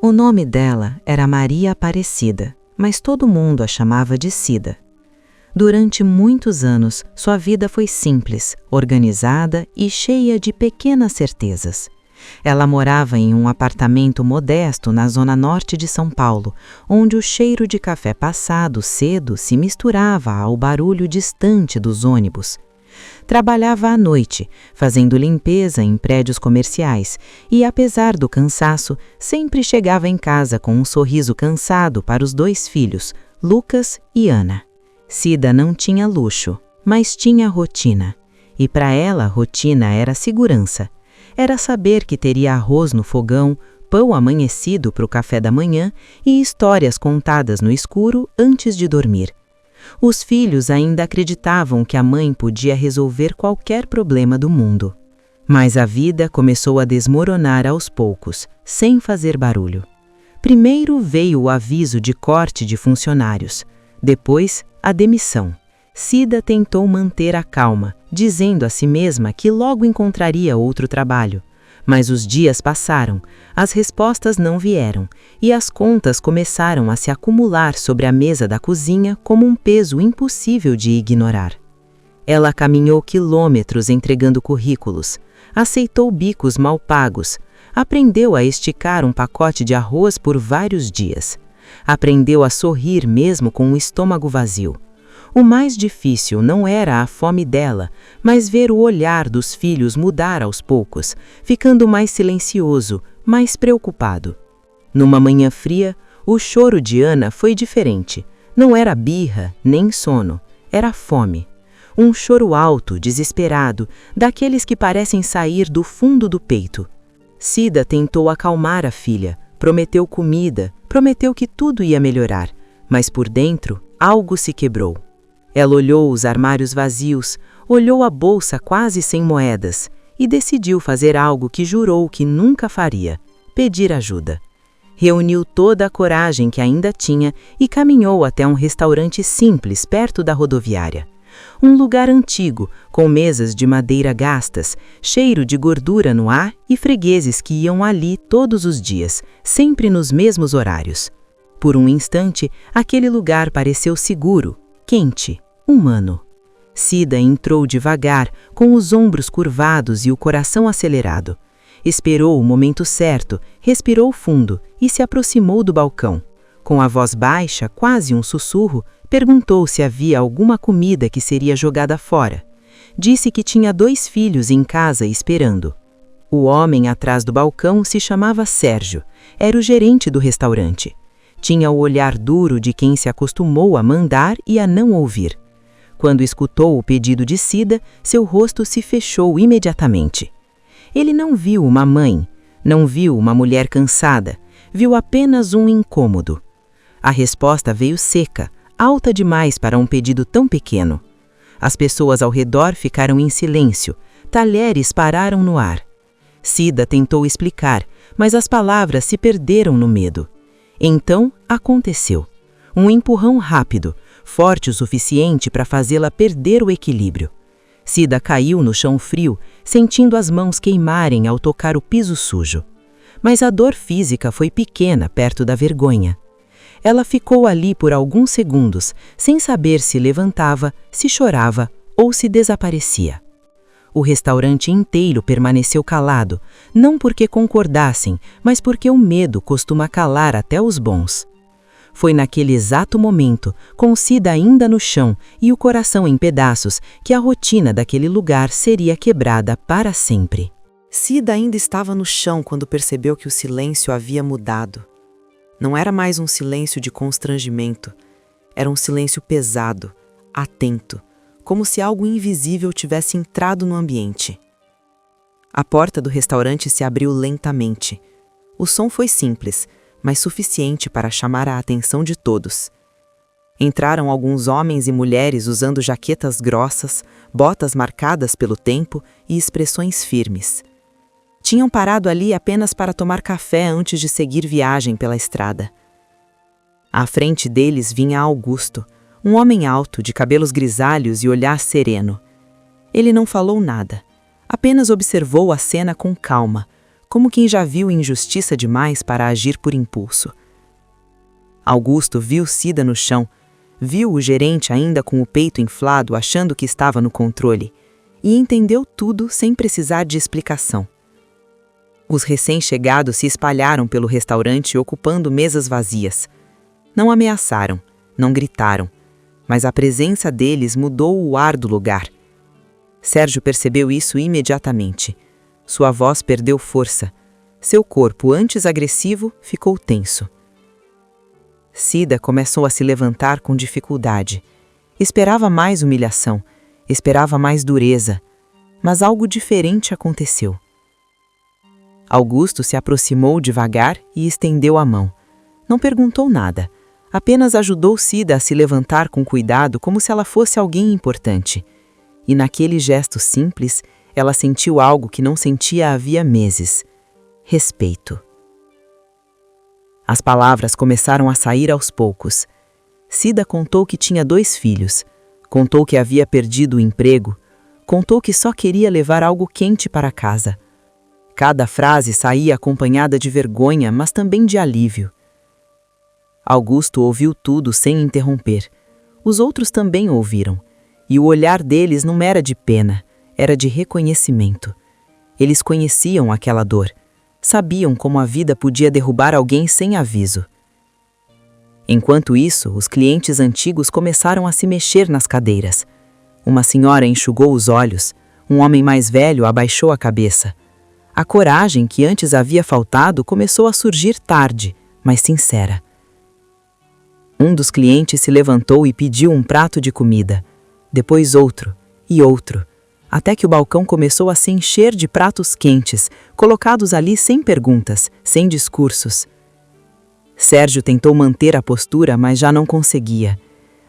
O nome dela era Maria Aparecida, mas todo mundo a chamava de Cida. Durante muitos anos, sua vida foi simples, organizada e cheia de pequenas certezas. Ela morava em um apartamento modesto na zona norte de São Paulo, onde o cheiro de café passado cedo se misturava ao barulho distante dos ônibus. Trabalhava à noite, fazendo limpeza em prédios comerciais, e, apesar do cansaço, sempre chegava em casa com um sorriso cansado para os 2 filhos, Lucas e Ana. Cida não tinha luxo, mas tinha rotina. E para ela, rotina era segurança. Era saber que teria arroz no fogão, pão amanhecido para o café da manhã e histórias contadas no escuro antes de dormir. Os filhos ainda acreditavam que a mãe podia resolver qualquer problema do mundo. Mas a vida começou a desmoronar aos poucos, sem fazer barulho. Primeiro veio o aviso de corte de funcionários. Depois, a demissão. Cida tentou manter a calma, dizendo a si mesma que logo encontraria outro trabalho. Mas os dias passaram, as respostas não vieram, e as contas começaram a se acumular sobre a mesa da cozinha como um peso impossível de ignorar. Ela caminhou quilômetros entregando currículos, aceitou bicos mal pagos, aprendeu a esticar um pacote de arroz por vários dias, aprendeu a sorrir mesmo com o estômago vazio. O mais difícil não era a fome dela, mas ver o olhar dos filhos mudar aos poucos, ficando mais silencioso, mais preocupado. Numa manhã fria, o choro de Ana foi diferente. Não era birra, nem sono, era fome. Um choro alto, desesperado, daqueles que parecem sair do fundo do peito. Cida tentou acalmar a filha, prometeu comida, prometeu que tudo ia melhorar, mas por dentro, algo se quebrou. Ela olhou os armários vazios, olhou a bolsa quase sem moedas e decidiu fazer algo que jurou que nunca faria: pedir ajuda. Reuniu toda a coragem que ainda tinha e caminhou até um restaurante simples perto da rodoviária. Um lugar antigo, com mesas de madeira gastas, cheiro de gordura no ar e fregueses que iam ali todos os dias, sempre nos mesmos horários. Por um instante, aquele lugar pareceu seguro, quente, humano. Cida entrou devagar, com os ombros curvados e o coração acelerado. Esperou o momento certo, respirou fundo e se aproximou do balcão. Com a voz baixa, quase um sussurro, perguntou se havia alguma comida que seria jogada fora. Disse que tinha 2 filhos em casa esperando. O homem atrás do balcão se chamava Sérgio. Era o gerente do restaurante. Tinha o olhar duro de quem se acostumou a mandar e a não ouvir. Quando escutou o pedido de Cida, seu rosto se fechou imediatamente. Ele não viu uma mãe, não viu uma mulher cansada, viu apenas um incômodo. A resposta veio seca, alta demais para um pedido tão pequeno. As pessoas ao redor ficaram em silêncio, talheres pararam no ar. Cida tentou explicar, mas as palavras se perderam no medo. Então, aconteceu. Um empurrão rápido, forte o suficiente para fazê-la perder o equilíbrio. Cida caiu no chão frio, sentindo as mãos queimarem ao tocar o piso sujo. Mas a dor física foi pequena perto da vergonha. Ela ficou ali por alguns segundos, sem saber se levantava, se chorava ou se desaparecia. O restaurante inteiro permaneceu calado, não porque concordassem, mas porque o medo costuma calar até os bons. Foi naquele exato momento, com Cida ainda no chão e o coração em pedaços, que a rotina daquele lugar seria quebrada para sempre. Cida ainda estava no chão quando percebeu que o silêncio havia mudado. Não era mais um silêncio de constrangimento, era um silêncio pesado, atento, como se algo invisível tivesse entrado no ambiente. A porta do restaurante se abriu lentamente. O som foi simples, mas suficiente para chamar a atenção de todos. Entraram alguns homens e mulheres usando jaquetas grossas, botas marcadas pelo tempo e expressões firmes. Tinham parado ali apenas para tomar café antes de seguir viagem pela estrada. À frente deles vinha Augusto, um homem alto, de cabelos grisalhos e olhar sereno. Ele não falou nada, apenas observou a cena com calma, como quem já viu injustiça demais para agir por impulso. Augusto viu Cida no chão, viu o gerente ainda com o peito inflado achando que estava no controle, e entendeu tudo sem precisar de explicação. Os recém-chegados se espalharam pelo restaurante ocupando mesas vazias. Não ameaçaram, não gritaram, mas a presença deles mudou o ar do lugar. Sérgio percebeu isso imediatamente. Sua voz perdeu força. Seu corpo, antes agressivo, ficou tenso. Cida começou a se levantar com dificuldade. Esperava mais humilhação, esperava mais dureza, mas algo diferente aconteceu. Augusto se aproximou devagar e estendeu a mão. Não perguntou nada, apenas ajudou Cida a se levantar com cuidado como se ela fosse alguém importante. E naquele gesto simples, ela sentiu algo que não sentia havia meses: respeito. As palavras começaram a sair aos poucos. Cida contou que tinha 2 filhos, contou que havia perdido o emprego, contou que só queria levar algo quente para casa. Cada frase saía acompanhada de vergonha, mas também de alívio. Augusto ouviu tudo sem interromper. Os outros também ouviram, e o olhar deles não era de pena, era de reconhecimento. Eles conheciam aquela dor, sabiam como a vida podia derrubar alguém sem aviso. Enquanto isso, os clientes antigos começaram a se mexer nas cadeiras. Uma senhora enxugou os olhos, um homem mais velho abaixou a cabeça. A coragem que antes havia faltado começou a surgir tarde, mas sincera. Um dos clientes se levantou e pediu um prato de comida, depois outro e outro, até que o balcão começou a se encher de pratos quentes, colocados ali sem perguntas, sem discursos. Sérgio tentou manter a postura, mas já não conseguia.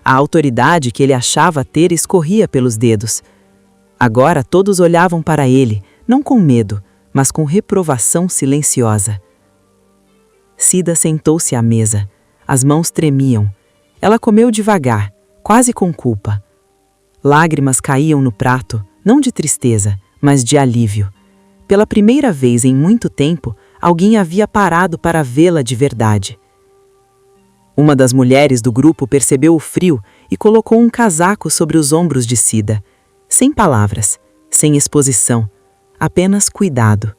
A autoridade que ele achava ter escorria pelos dedos. Agora todos olhavam para ele, não com medo, mas com reprovação silenciosa. Cida sentou-se à mesa. As mãos tremiam. Ela comeu devagar, quase com culpa. Lágrimas caíam no prato, não de tristeza, mas de alívio. Pela primeira vez em muito tempo, alguém havia parado para vê-la de verdade. Uma das mulheres do grupo percebeu o frio e colocou um casaco sobre os ombros de Cida. Sem palavras, sem exposição, apenas cuidado.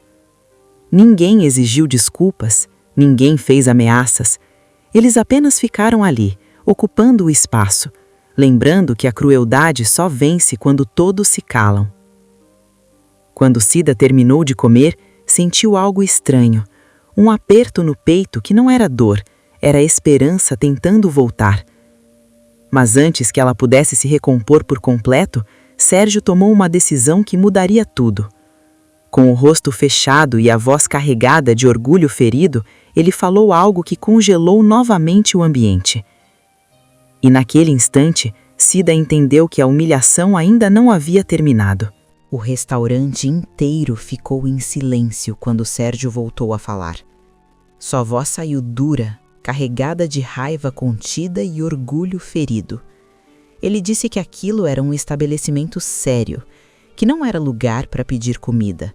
Ninguém exigiu desculpas, ninguém fez ameaças. Eles apenas ficaram ali, ocupando o espaço, lembrando que a crueldade só vence quando todos se calam. Quando Cida terminou de comer, sentiu algo estranho, um aperto no peito que não era dor, era esperança tentando voltar. Mas antes que ela pudesse se recompor por completo, Sérgio tomou uma decisão que mudaria tudo. Com o rosto fechado e a voz carregada de orgulho ferido, ele falou algo que congelou novamente o ambiente. E naquele instante, Cida entendeu que a humilhação ainda não havia terminado. O restaurante inteiro ficou em silêncio quando Sérgio voltou a falar. Sua voz saiu dura, carregada de raiva contida e orgulho ferido. Ele disse que aquilo era um estabelecimento sério, que não era lugar para pedir comida,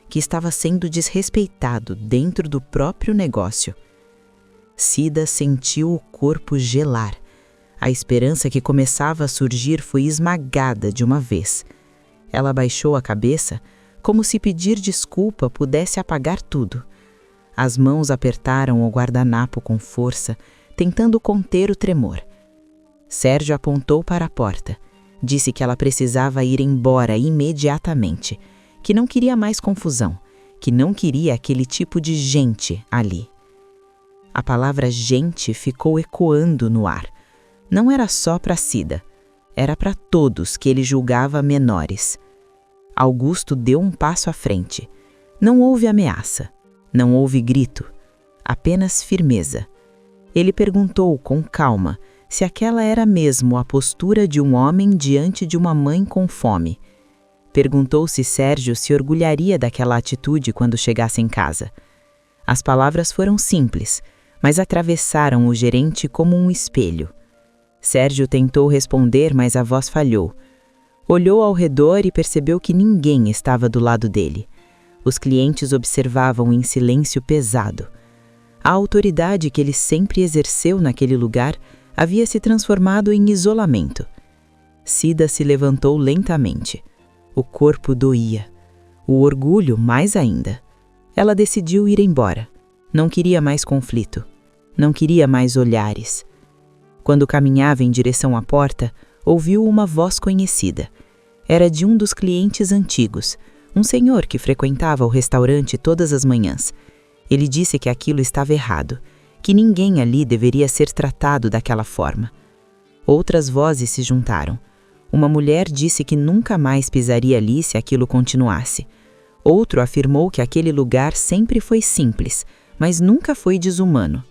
que estava sendo desrespeitado dentro do próprio negócio. Cida sentiu o corpo gelar. A esperança que começava a surgir foi esmagada de uma vez. Ela abaixou a cabeça, como se pedir desculpa pudesse apagar tudo. As mãos apertaram o guardanapo com força, tentando conter o tremor. Sérgio apontou para a porta. Disse que ela precisava ir embora imediatamente, que não queria mais confusão, que não queria aquele tipo de gente ali. A palavra gente ficou ecoando no ar. Não era só para Cida, era para todos que ele julgava menores. Augusto deu um passo à frente. Não houve ameaça, não houve grito, apenas firmeza. Ele perguntou com calma se aquela era mesmo a postura de um homem diante de uma mãe com fome. Perguntou se Sérgio se orgulharia daquela atitude quando chegasse em casa. As palavras foram simples, mas atravessaram o gerente como um espelho. Sérgio tentou responder, mas a voz falhou. Olhou ao redor e percebeu que ninguém estava do lado dele. Os clientes observavam em silêncio pesado. A autoridade que ele sempre exerceu naquele lugar havia se transformado em isolamento. Cida se levantou lentamente. O corpo doía. O orgulho mais ainda. Ela decidiu ir embora. Não queria mais conflito. Não queria mais olhares. Quando caminhava em direção à porta, ouviu uma voz conhecida. Era de um dos clientes antigos, um senhor que frequentava o restaurante todas as manhãs. Ele disse que aquilo estava errado, que ninguém ali deveria ser tratado daquela forma. Outras vozes se juntaram. Uma mulher disse que nunca mais pisaria ali se aquilo continuasse. Outro afirmou que aquele lugar sempre foi simples, mas nunca foi desumano.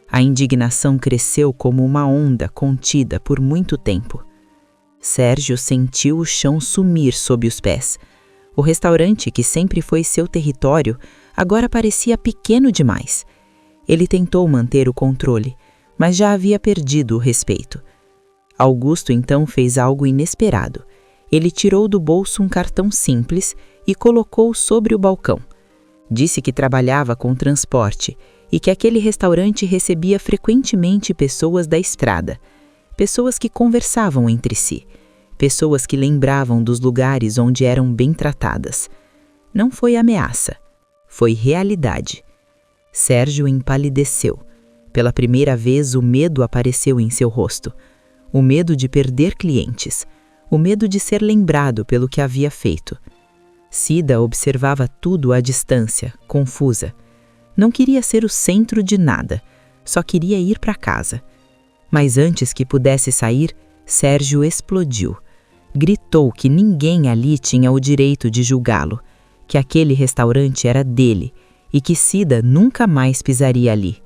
A indignação cresceu como uma onda contida por muito tempo. Sérgio sentiu o chão sumir sob os pés. O restaurante, que sempre foi seu território, agora parecia pequeno demais. Ele tentou manter o controle, mas já havia perdido o respeito. Augusto então fez algo inesperado. Ele tirou do bolso um cartão simples e colocou sobre o balcão. Disse que trabalhava com transporte e que aquele restaurante recebia frequentemente pessoas da estrada, pessoas que conversavam entre si, pessoas que lembravam dos lugares onde eram bem tratadas. Não foi ameaça, foi realidade. Sérgio empalideceu. Pela primeira vez o medo apareceu em seu rosto. O medo de perder clientes, o medo de ser lembrado pelo que havia feito. Cida observava tudo à distância, confusa. Não queria ser o centro de nada, só queria ir para casa. Mas antes que pudesse sair, Sérgio explodiu. Gritou que ninguém ali tinha o direito de julgá-lo, que aquele restaurante era dele e que Cida nunca mais pisaria ali.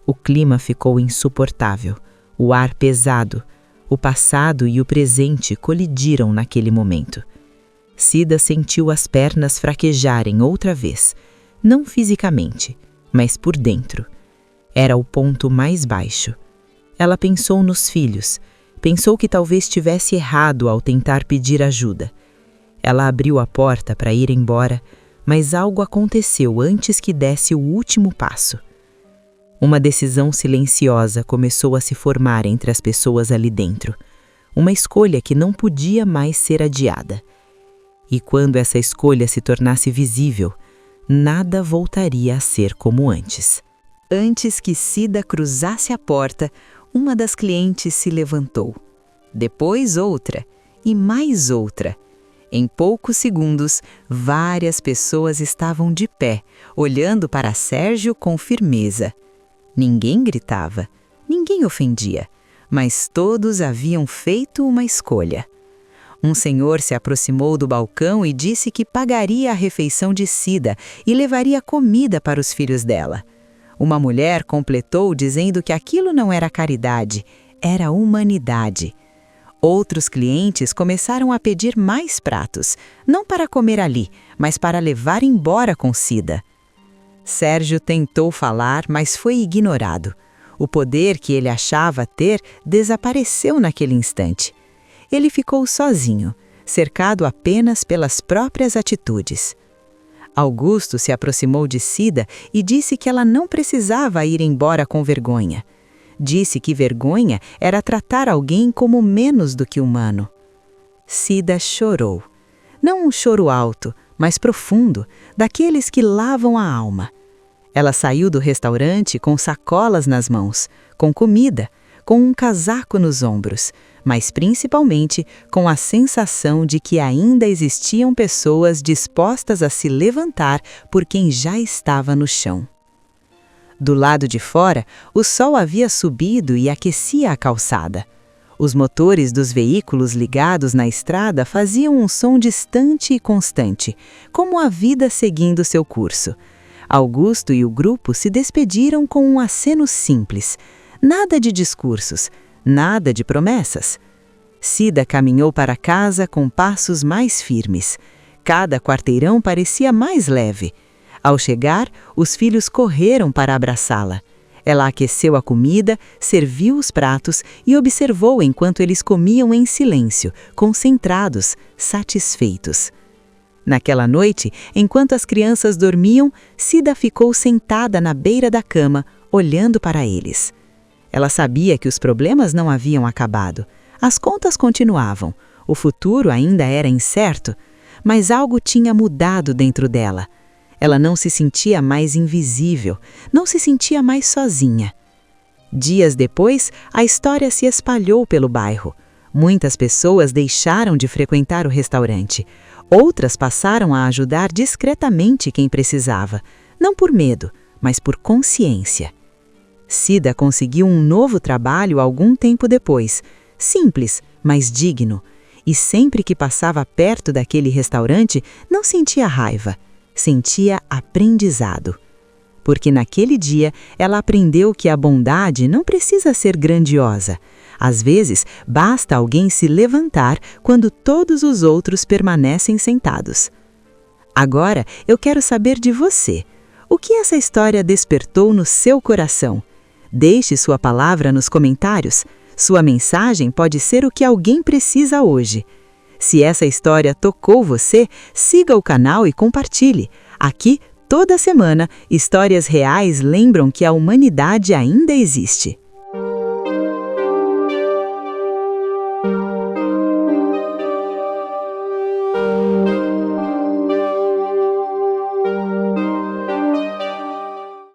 O clima ficou insuportável, o ar pesado, o passado e o presente colidiram naquele momento. Cida sentiu as pernas fraquejarem outra vez, não fisicamente, mas por dentro. Era o ponto mais baixo. Ela pensou nos filhos, pensou que talvez tivesse errado ao tentar pedir ajuda. Ela abriu a porta para ir embora, mas algo aconteceu antes que desse o último passo. Uma decisão silenciosa começou a se formar entre as pessoas ali dentro, uma escolha que não podia mais ser adiada. E quando essa escolha se tornasse visível, nada voltaria a ser como antes. Antes que Cida cruzasse a porta, uma das clientes se levantou. Depois outra, e mais outra. Em poucos segundos, várias pessoas estavam de pé, olhando para Sérgio com firmeza. Ninguém gritava, ninguém ofendia, mas todos haviam feito uma escolha. Um senhor se aproximou do balcão e disse que pagaria a refeição de Cida e levaria comida para os filhos dela. Uma mulher completou dizendo que aquilo não era caridade, era humanidade. Outros clientes começaram a pedir mais pratos, não para comer ali, mas para levar embora com Cida. Sérgio tentou falar, mas foi ignorado. O poder que ele achava ter desapareceu naquele instante. Ele ficou sozinho, cercado apenas pelas próprias atitudes. Augusto se aproximou de Cida e disse que ela não precisava ir embora com vergonha. Disse que vergonha era tratar alguém como menos do que humano. Cida chorou. Não um choro alto, mas profundo, daqueles que lavam a alma. Ela saiu do restaurante com sacolas nas mãos, com comida, com um casaco nos ombros, mas principalmente com a sensação de que ainda existiam pessoas dispostas a se levantar por quem já estava no chão. Do lado de fora, o sol havia subido e aquecia a calçada. Os motores dos veículos ligados na estrada faziam um som distante e constante, como a vida seguindo seu curso. Augusto e o grupo se despediram com um aceno simples. Nada de discursos, nada de promessas. Cida caminhou para casa com passos mais firmes. Cada quarteirão parecia mais leve. Ao chegar, os filhos correram para abraçá-la. Ela aqueceu a comida, serviu os pratos e observou enquanto eles comiam em silêncio, concentrados, satisfeitos. Naquela noite, enquanto as crianças dormiam, Cida ficou sentada na beira da cama, olhando para eles. Ela sabia que os problemas não haviam acabado. As contas continuavam, o futuro ainda era incerto, mas algo tinha mudado dentro dela. Ela não se sentia mais invisível, não se sentia mais sozinha. Dias depois, a história se espalhou pelo bairro. Muitas pessoas deixaram de frequentar o restaurante. Outras passaram a ajudar discretamente quem precisava, não por medo, mas por consciência. Cida conseguiu um novo trabalho algum tempo depois, simples, mas digno, e sempre que passava perto daquele restaurante, não sentia raiva, sentia aprendizado. Porque naquele dia ela aprendeu que a bondade não precisa ser grandiosa. Às vezes, basta alguém se levantar quando todos os outros permanecem sentados. Agora, eu quero saber de você. O que essa história despertou no seu coração? Deixe sua palavra nos comentários. Sua mensagem pode ser o que alguém precisa hoje. Se essa história tocou você, siga o canal e compartilhe. Aqui, toda semana, histórias reais lembram que a humanidade ainda existe.